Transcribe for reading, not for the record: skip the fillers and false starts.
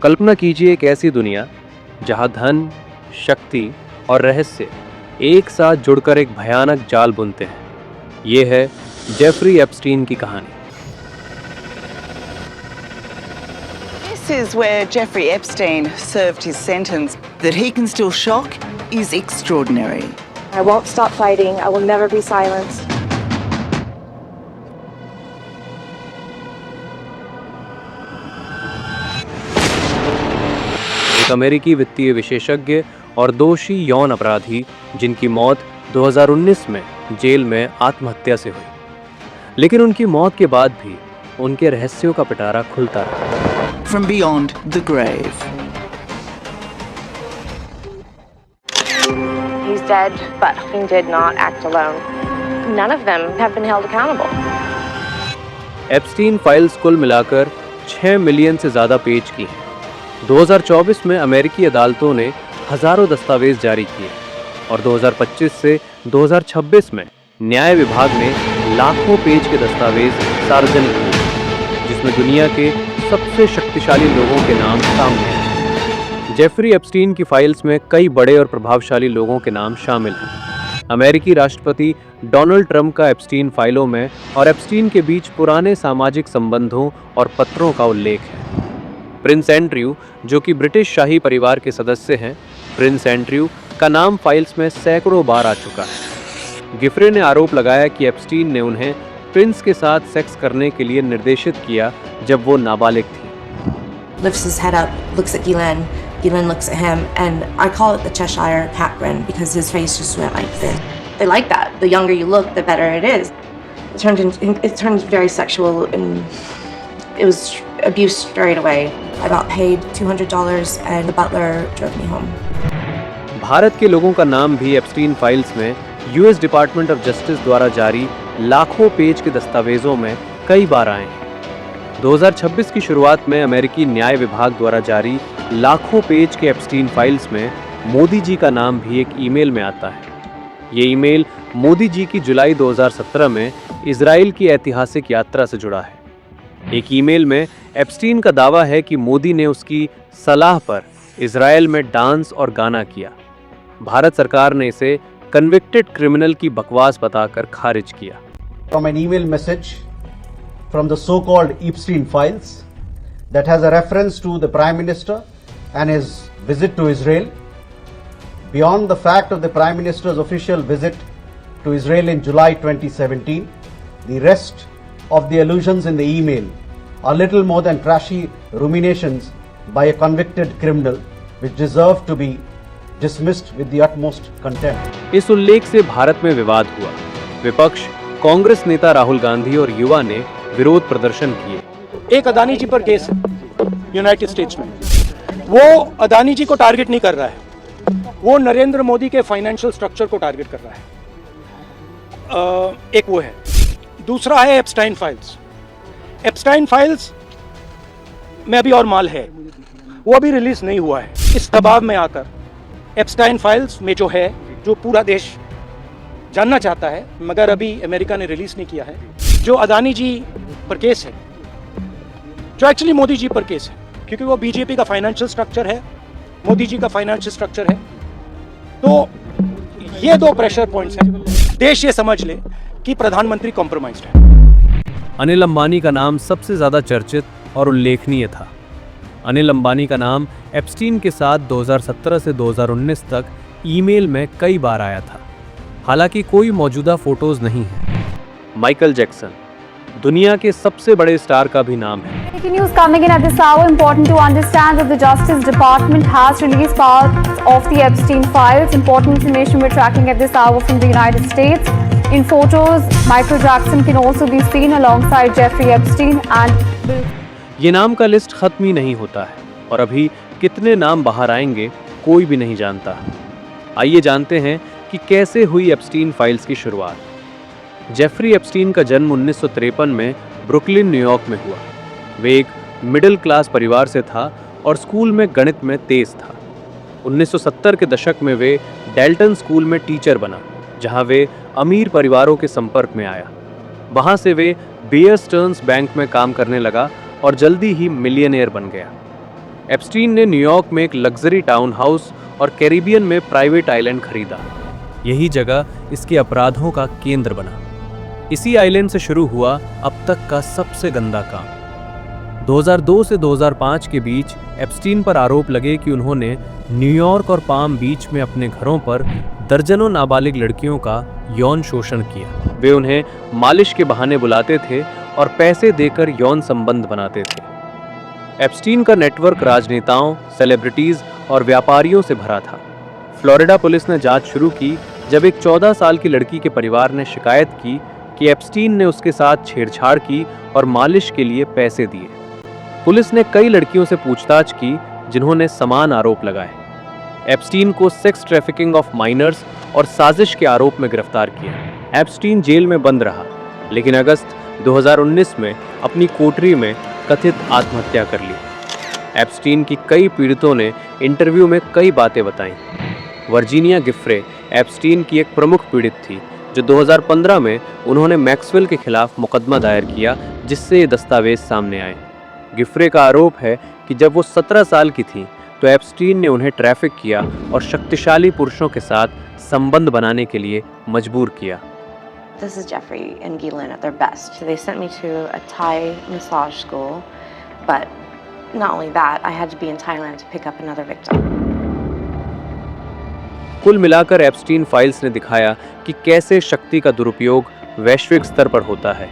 कल्पना कीजिए एक ऐसी दुनिया जहां धन, शक्ति और रहस्य एक साथ जुड़कर एक भयानक जाल बुनते हैं। ये है जेफरी एप्स्टीन की कहानी। This is where Jeffrey Epstein served his sentence. That he can still shock is extraordinary. I won't stop fighting. I will never be silenced. एक अमेरिकी वित्तीय विशेषज्ञ और दोषी यौन अपराधी जिनकी मौत 2019 में जेल में आत्महत्या से हुई, लेकिन उनकी मौत के बाद भी उनके रहस्यों का पिटारा खुलता रहा। From beyond the grave. He's dead, but he did not act alone. None of them have been held accountable. Epstein files कुल मिलाकर 6 मिलियन से ज्यादा पेज की हैं। 2024 में अमेरिकी अदालतों ने हजारों दस्तावेज जारी किए और 2025 से 2026 में न्याय विभाग ने लाखों पेज के दस्तावेज सार्वजनिक किए, जिसमें दुनिया के सबसे शक्तिशाली लोगों के नाम सामने हैं। जेफरी एप्स्टीन की फाइल्स में कई बड़े और प्रभावशाली लोगों के नाम शामिल हैं। अमेरिकी राष्ट्रपति डोनाल्ड ट्रंप का एप्स्टीन फाइलों में और एप्स्टीन के बीच पुराने सामाजिक संबंधों और पत्रों का उल्लेख है। प्रिंस एंड्रयू, जो कि ब्रिटिश शाही परिवार के सदस्य हैं, प्रिंस एंड्रयू का नाम फाइल्स में सैकड़ों बार आ चुका है। गिफरे ने आरोप लगाया कि एप्स्टीन ने उन्हें प्रिंस के साथ सेक्स करने के लिए निर्देशित किया जब वो नाबालिग थी। Lifts his head up, looks at Ghislaine, Ghislaine looks at him, and I call it the Cheshire cat grin because his face just went like this. They like that. The younger you look, the better it is. It turned very sexual, and it was abuse straight away. I got paid $200 and the butler drove me home. Bharat के लोगों का नाम भी Epstein files में US department of justice द्वारा जारी लाखों page के दस्तावेजों में कई बार आए हैं। 2026 की शुरुआत में अमेरिकी न्याय विभाग द्वारा जारी लाखों पेज के एप्स्टीन फाइल्स में मोदी जी का नाम भी एक ईमेल में आता है। ये ईमेल मोदी जी की जुलाई 2017 में इजराइल की ऐतिहासिक यात्रा से जुड़ा है। एक ईमेल में एप्स्टीन का दावा है कि मोदी ने उसकी सलाह पर इजराइल में डांस और गाना किया। भारत सरकार ने इसे कन्विक्टेड क्रिमिनल की बकवास बताकर खारिज किया। From an email message from the so-called Epstein files that has a reference to the Prime Minister and his visit to Israel. Beyond the fact of the Prime Minister's official visit to Israel in July 2017, the rest of the allusions in the email are little more than trashy ruminations by a convicted criminal which deserve to be dismissed with the utmost contempt. इस उल्लेख से भारत में विवाद हुआ। विपक्ष, कांग्रेस नेता राहुल गांधी और युवा ने विरोध प्रदर्शन किए। एक अदानी जी पर केस है यूनाइटेड स्टेट्स में। वो अदानी जी को टारगेट नहीं कर रहा है, वो नरेंद्र मोदी के फाइनेंशियल स्ट्रक्चर को टारगेट कर रहा है। एक वो है। दूसरा है एप्स्टाइन फाइल्स। एप्स्टाइन फाइल्स में अभी और माल है, वो अभी रिलीज नहीं हुआ है। इस दबाव में आकर एप्स्टाइन फाइल्स में जो पूरा देश जानना चाहता है, मगर अभी अमेरिका ने रिलीज नहीं किया है, जो अदानी जी पर केस है, जो एक्चुअली मोदी जी पर केस है, क्योंकि वो बीजेपी का फाइनेंशियल स्ट्रक्चर है, मोदी जी का फाइनेंशियल स्ट्रक्चर है। तो ये दो प्रेशर पॉइंट्स हैं। देश ये समझ ले कि प्रधानमंत्री कॉम्प्रोमाइज्ड है। अनिल अंबानी का नाम सबसे ज्यादा चर्चित और उल्लेखनीय था। अनिल अंबानी का नाम एप्स्टीन के साथ 2017 से 2019 तक ईमेल में कई बार आया था, हालांकि कोई मौजूदा फोटोज नहीं है। माइकल जैक्सन, दुनिया के सबसे बड़े स्टार का भी नाम है। Breaking news coming in at this hour. Important to understand that the Justice Department has released parts of the Epstein files. Important information we're tracking at this hour from the United States. In photos, Michael Jackson can also be seen alongside Jeffrey Epstein and ये नाम का list खत्म ही नहीं होता है और अभी कितने नाम बाहर आएंगे कोई भी नहीं जानता। आइए जानते हैं कि कैसे हुई एप्स्टीन फाइल्स की शुरुआत। जेफरी एप्स्टीन का जन्म 1953 में ब्रुकलिन, न्यूयॉर्क में हुआ। वे एक मिडिल क्लास परिवार से था और स्कूल में गणित में तेज था। 1970 के दशक में वे डेल्टन स्कूल में टीचर बना, जहां वे अमीर परिवारों के संपर्क में आया। वहां से वे बेयर स्टर्न्स बैंक में काम करने लगा और जल्दी ही मिलियनेयर बन गया। एप्स्टीन ने न्यूयॉर्क में एक लग्जरी टाउन हाउस और कैरिबियन में प्राइवेट आइलैंड खरीदा। यही जगह इसके अपराधों का केंद्र बना। इसी आइलैंड से शुरू हुआ अब तक का सबसे गंदा काम। 2002 से 2005 के बीच एप्स्टीन पर आरोप लगे कि उन्होंने न्यूयॉर्क और पाम बीच में अपने घरों पर दर्जनों नाबालिग लड़कियों का यौन शोषण किया। वे उन्हें मालिश के बहाने बुलाते थे और पैसे देकर यौन संबंध बनाते थे। एप्स्टीन का नेटवर्क राजनेताओं, सेलिब्रिटीज और व्यापारियों से भरा था। फ्लोरिडा पुलिस ने जांच शुरू की जब एक 14 साल की लड़की के परिवार ने शिकायत की कि एप्स्टीन ने उसके साथ छेड़छाड़ की और मालिश के लिए पैसे दिए। पुलिस ने कई लड़कियों से पूछताछ की जिन्होंने समान आरोप लगाए। एप्स्टीन को सेक्स ट्रैफिकिंग ऑफ माइनर्स और साजिश के आरोप में गिरफ्तार किया। एप्स्टीन जेल में बंद रहा, लेकिन अगस्त 2019 में अपनी कोठरी में कथित आत्महत्या कर ली। एप्स्टीन की कई पीड़ितों ने इंटरव्यू में कई बातें बताईं। वर्जीनिया गिफ्रे एप्स्टीन की एक प्रमुख पीड़ित थी, जो 2015 में उन्होंने मैक्सवेल के खिलाफ मुकदमा दायर किया, जिससे ये दस्तावेज सामने आए। गिफ्रे का आरोप है कि जब वो 17 साल की थी तो एप्स्टीन ने उन्हें ट्रैफिक किया और शक्तिशाली पुरुषों के साथ संबंध बनाने के लिए मजबूर किया। This is Jeffrey and Ghislaine at their best. They sent me to a Thai massage school, but not only that, I had to be in Thailand to pick up another victim. कुल मिलाकर Epstein files ने दिखाया कि कैसे शक्ति का दुरुपयोग वैश्विक स्तर पर होता है